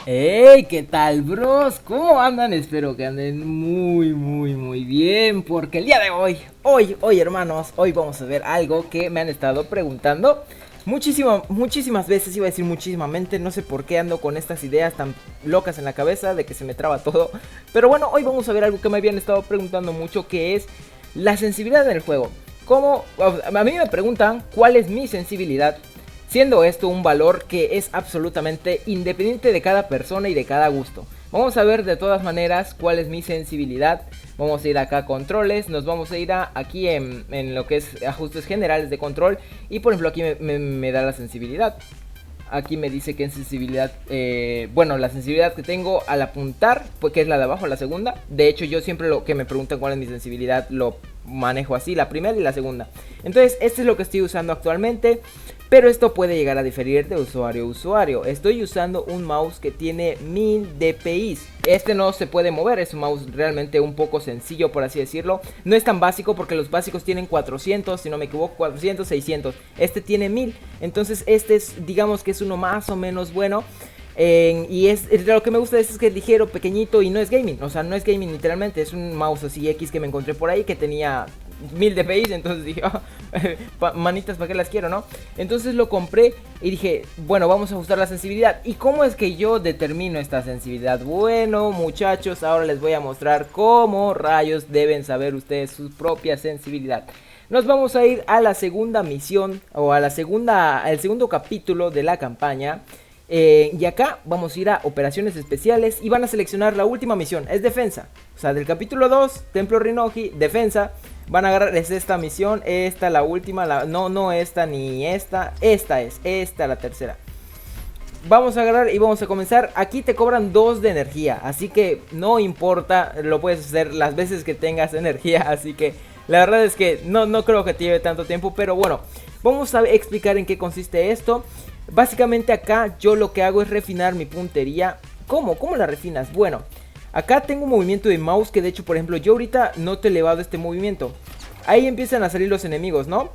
Hey, ¿qué tal, bros? ¿Cómo andan? Espero que anden muy bien, porque el día de hoy, hermanos, hoy vamos a ver algo que me han estado preguntando muchísimas veces, iba a decir muchísimamente, no sé por qué ando con estas ideas tan locas en la cabeza de que se me traba todo, pero bueno, hoy vamos a ver algo que me habían estado preguntando mucho, que es la sensibilidad en el juego. ¿Cómo? A mí me preguntan cuál es mi sensibilidad, siendo esto un valor que es absolutamente independiente de cada persona y de cada gusto. Vamos a ver de todas maneras cuál es mi sensibilidad. Vamos a ir acá a controles, nos vamos a ir aquí en lo que es ajustes generales de control. Y por ejemplo aquí me da la sensibilidad. Aquí me dice que en sensibilidad, bueno, la sensibilidad que tengo al apuntar, pues que es la de abajo, la segunda. De hecho, yo siempre lo que me preguntan cuál es mi sensibilidad, lo manejo así, la primera y la segunda. Entonces, este es lo que estoy usando actualmente. Pero esto puede llegar a diferir de usuario a usuario. Estoy usando un mouse que tiene 1000 dpi. Este no se puede mover, es un mouse realmente un poco sencillo, por así decirlo. No es tan básico porque los básicos tienen 400, si no me equivoco, 400, 600. Este tiene 1000, entonces este es, digamos que es uno más o menos bueno. Y lo que me gusta de este es que es ligero, pequeñito y no es gaming. O sea, no es gaming literalmente, es un mouse así X que me encontré por ahí que tenía 1000 dpi, entonces dije, manitas, ¿para qué las quiero, no? Entonces lo compré y dije, bueno, vamos a ajustar la sensibilidad. ¿Y cómo es que yo determino esta sensibilidad? Bueno, muchachos, ahora les voy a mostrar cómo rayos deben saber ustedes su propia sensibilidad. Nos vamos a ir a la segunda misión, o al segundo capítulo de la campaña. Y acá vamos a ir a operaciones especiales y van a seleccionar la última misión, es defensa. O sea, del capítulo 2, Templo Rinoji, defensa. Van a agarrar, es esta misión, esta la última, no esta ni esta, esta la tercera. Vamos a agarrar y vamos a comenzar. Aquí te cobran 2 de energía, así que no importa, lo puedes hacer las veces que tengas energía. Así que la verdad es que no creo que te lleve tanto tiempo, pero bueno, vamos a explicar en qué consiste esto. Básicamente acá yo lo que hago es refinar mi puntería. ¿Cómo? ¿Cómo la refinas? Bueno, acá tengo un movimiento de mouse que de hecho, por ejemplo, yo ahorita no te he elevado este movimiento. Ahí empiezan a salir los enemigos, ¿no?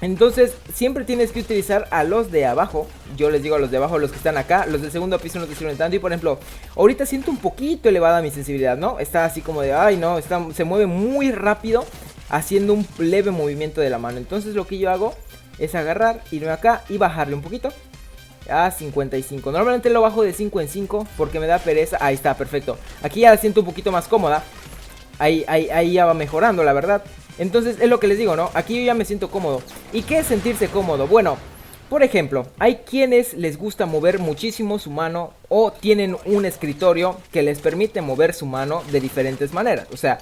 Entonces siempre tienes que utilizar a los de abajo. Yo les digo a los de abajo, los que están acá. Los del segundo piso no te sirven tanto. Y por ejemplo, ahorita siento un poquito elevada mi sensibilidad, ¿no? Está así como de, ay no, se mueve muy rápido, haciendo un leve movimiento de la mano. Entonces lo que yo hago es agarrar, irme acá y bajarle un poquito a 55. Normalmente lo bajo de 5 en 5 porque me da pereza. Ahí está, perfecto. Aquí ya la siento un poquito más cómoda. Ahí ya va mejorando, la verdad. Entonces es lo que les digo, ¿no? Aquí yo ya me siento cómodo. ¿Y qué es sentirse cómodo? Bueno, por ejemplo, hay quienes les gusta mover muchísimo su mano o tienen un escritorio que les permite mover su mano de diferentes maneras. O sea,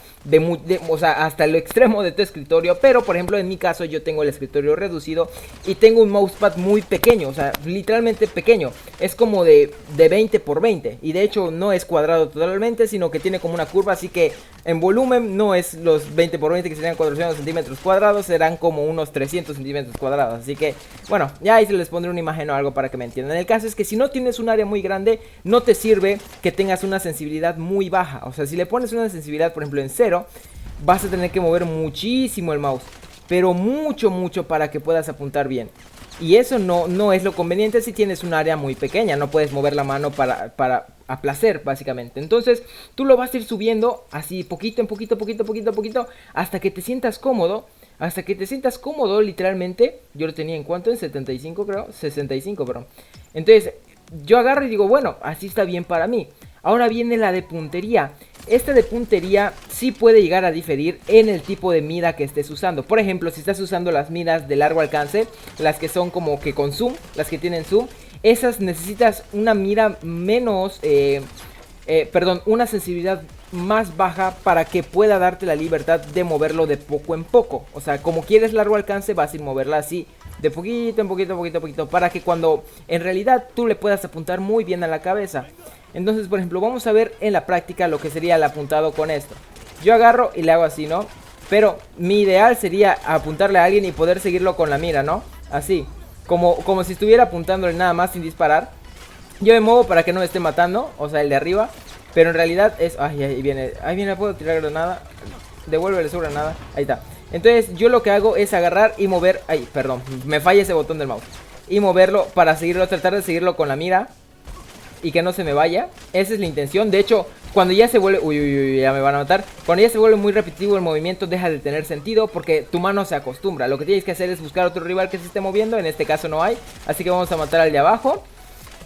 o sea, hasta lo extremo de tu escritorio. Pero, por ejemplo, en mi caso yo tengo el escritorio reducido y tengo un mousepad muy pequeño. O sea, literalmente pequeño. Es como de 20 por 20. Y de hecho no es cuadrado totalmente, sino que tiene como una curva. Así que en volumen no es los 20 por 20 que serían 400 centímetros cuadrados. Serán como unos 300 centímetros cuadrados. Así que, bueno, ya ahí se les pondré una imagen o algo para que me entiendan. El caso es que si no tienes un área muy grande, no te sirve que tengas una sensibilidad muy baja. O sea, si le pones una sensibilidad, por ejemplo, en 0, vas a tener que mover muchísimo el mouse. Pero mucho para que puedas apuntar bien. Y eso no es lo conveniente si tienes un área muy pequeña. No puedes mover la mano para a placer, básicamente. Entonces, tú lo vas a ir subiendo así poquito en poquito, poquito, hasta que te sientas cómodo. Hasta que te sientas cómodo, literalmente. Yo lo tenía en cuánto, en 75 creo, 65, perdón. Entonces, yo agarro y digo, bueno, así está bien para mí. Ahora viene la de puntería. Esta de puntería sí puede llegar a diferir en el tipo de mira que estés usando. Por ejemplo, si estás usando las miras de largo alcance, las que son como que con zoom, las que tienen zoom, esas necesitas una mira menos, una sensibilidad más baja para que pueda darte la libertad de moverlo de poco en poco. O sea, como quieres largo alcance, vas a ir moverla así de poquito en poquito, para que cuando en realidad tú le puedas apuntar muy bien a la cabeza. Entonces, por ejemplo, vamos a ver en la práctica lo que sería el apuntado con esto. Yo agarro y le hago así, ¿no? Pero mi ideal sería apuntarle a alguien y poder seguirlo con la mira, ¿no? Así, como si estuviera apuntándole nada más sin disparar. Yo me muevo para que no me esté matando, o sea, el de arriba. Pero en realidad es... Ay, ahí viene, puedo tirar granada. Devuélvele su granada, ahí está. Entonces yo lo que hago es agarrar y mover. Ay, perdón, me falla ese botón del mouse. Y moverlo para seguirlo, tratar de seguirlo con la mira. y que no se me vaya. Esa es la intención. De hecho, cuando ya se vuelve... Uy, ya me van a matar. Cuando ya se vuelve muy repetitivo el movimiento, deja de tener sentido porque tu mano se acostumbra. Lo que tienes que hacer es buscar otro rival que se esté moviendo. En este caso no hay, así que vamos a matar al de abajo.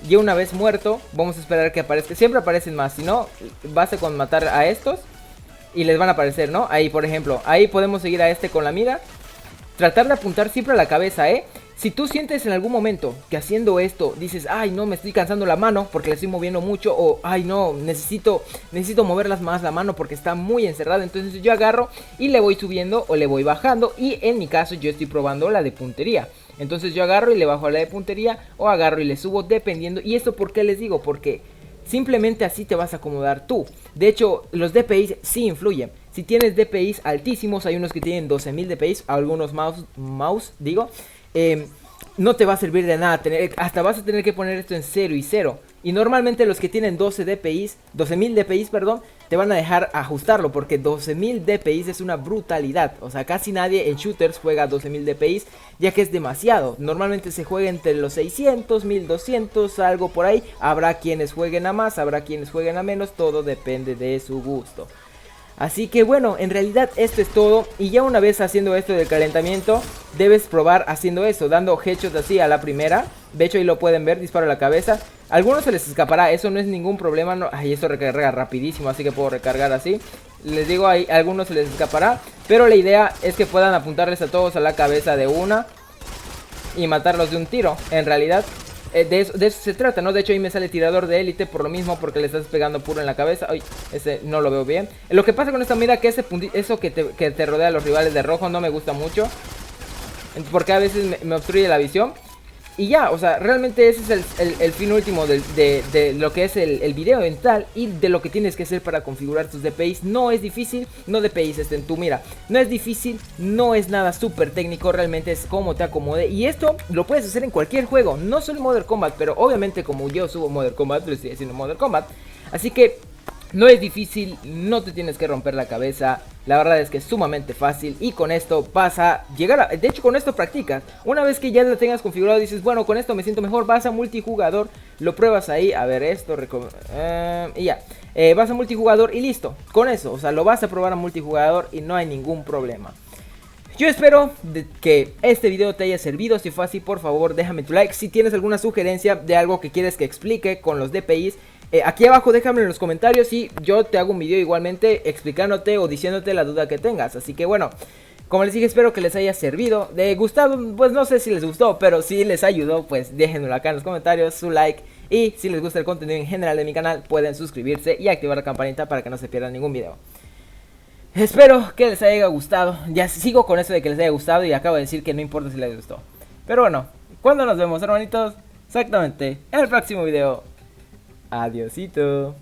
Y una vez muerto, vamos a esperar que aparezca. Siempre aparecen más, si no, basta con matar a estos y les van a aparecer, ¿no? Ahí, por ejemplo, ahí podemos seguir a este con la mira. Tratar de apuntar siempre a la cabeza, ¿eh? Si tú sientes en algún momento que haciendo esto dices, ay no, me estoy cansando la mano porque la estoy moviendo mucho, o ay no, necesito moverlas más la mano porque está muy encerrada, entonces yo agarro y le voy subiendo o le voy bajando, y en mi caso yo estoy probando la de puntería. Entonces yo agarro y le bajo a la de puntería, o agarro y le subo dependiendo. ¿Y esto por qué les digo? Porque simplemente así te vas a acomodar tú. De hecho, los DPIs sí influyen. Si tienes DPIs altísimos, hay unos que tienen 12.000 DPIs, algunos mouse digo, no te va a servir de nada tener, hasta vas a tener que poner esto en 0 y 0. Y normalmente los que tienen 12.000 DPIs, perdón, te van a dejar ajustarlo, porque 12.000 DPIs es una brutalidad. O sea, casi nadie en shooters juega 12.000 DPIs, ya que es demasiado. Normalmente se juega entre los 600, 1200, algo por ahí. Habrá quienes jueguen a más, habrá quienes jueguen a menos, todo depende de su gusto. Así que bueno, en realidad esto es todo. Y ya una vez haciendo esto del calentamiento, debes probar haciendo eso, dando headshots así a la primera. De hecho ahí lo pueden ver, disparo a la cabeza. A algunos se les escapará, eso no es ningún problema, no. Ay, esto recarga rapidísimo, así que puedo recargar así. Les digo, ahí a algunos se les escapará, pero la idea es que puedan apuntarles a todos a la cabeza de una y matarlos de un tiro, en realidad. De eso se trata, ¿no? De hecho ahí me sale tirador de élite por lo mismo, porque le estás pegando puro en la cabeza. Ay, ese no lo veo bien. Lo que pasa con esta mira, que ese eso que te rodea a los rivales de rojo no me gusta mucho, porque a veces me obstruye la visión. Y ya, o sea, realmente ese es el fin último de lo que es el video en tal, y de lo que tienes que hacer para configurar tus DPIs. No es difícil, no DPIs en tu mira. No es difícil, no es nada súper técnico, realmente es como te acomode. Y esto lo puedes hacer en cualquier juego, no solo en Modern Combat, pero obviamente como yo subo Modern Combat, lo estoy haciendo en Modern Combat. Así que no es difícil, no te tienes que romper la cabeza. La verdad es que es sumamente fácil, y con esto vas a llegar a... De hecho, con esto practicas. Una vez que ya lo tengas configurado, dices, bueno, con esto me siento mejor, vas a multijugador, lo pruebas ahí, a ver esto, y ya. Vas a multijugador y listo, con eso, o sea, lo vas a probar a multijugador y no hay ningún problema. Yo espero que este video te haya servido. Si fue así, por favor déjame tu like. Si tienes alguna sugerencia de algo que quieres que explique con los DPIs, aquí abajo déjame en los comentarios y yo te hago un video igualmente explicándote o diciéndote la duda que tengas. Así que bueno, como les dije, espero que les haya servido. De gustado, pues no sé si les gustó, pero si les ayudó, pues déjenmelo acá en los comentarios, su like. Y si les gusta el contenido en general de mi canal, pueden suscribirse y activar la campanita para que no se pierdan ningún video. Espero que les haya gustado. Ya sigo con eso de que les haya gustado y acabo de decir que no importa si les gustó. Pero bueno, ¿cuándo nos vemos, hermanitos? Exactamente, en el próximo video. Adiosito.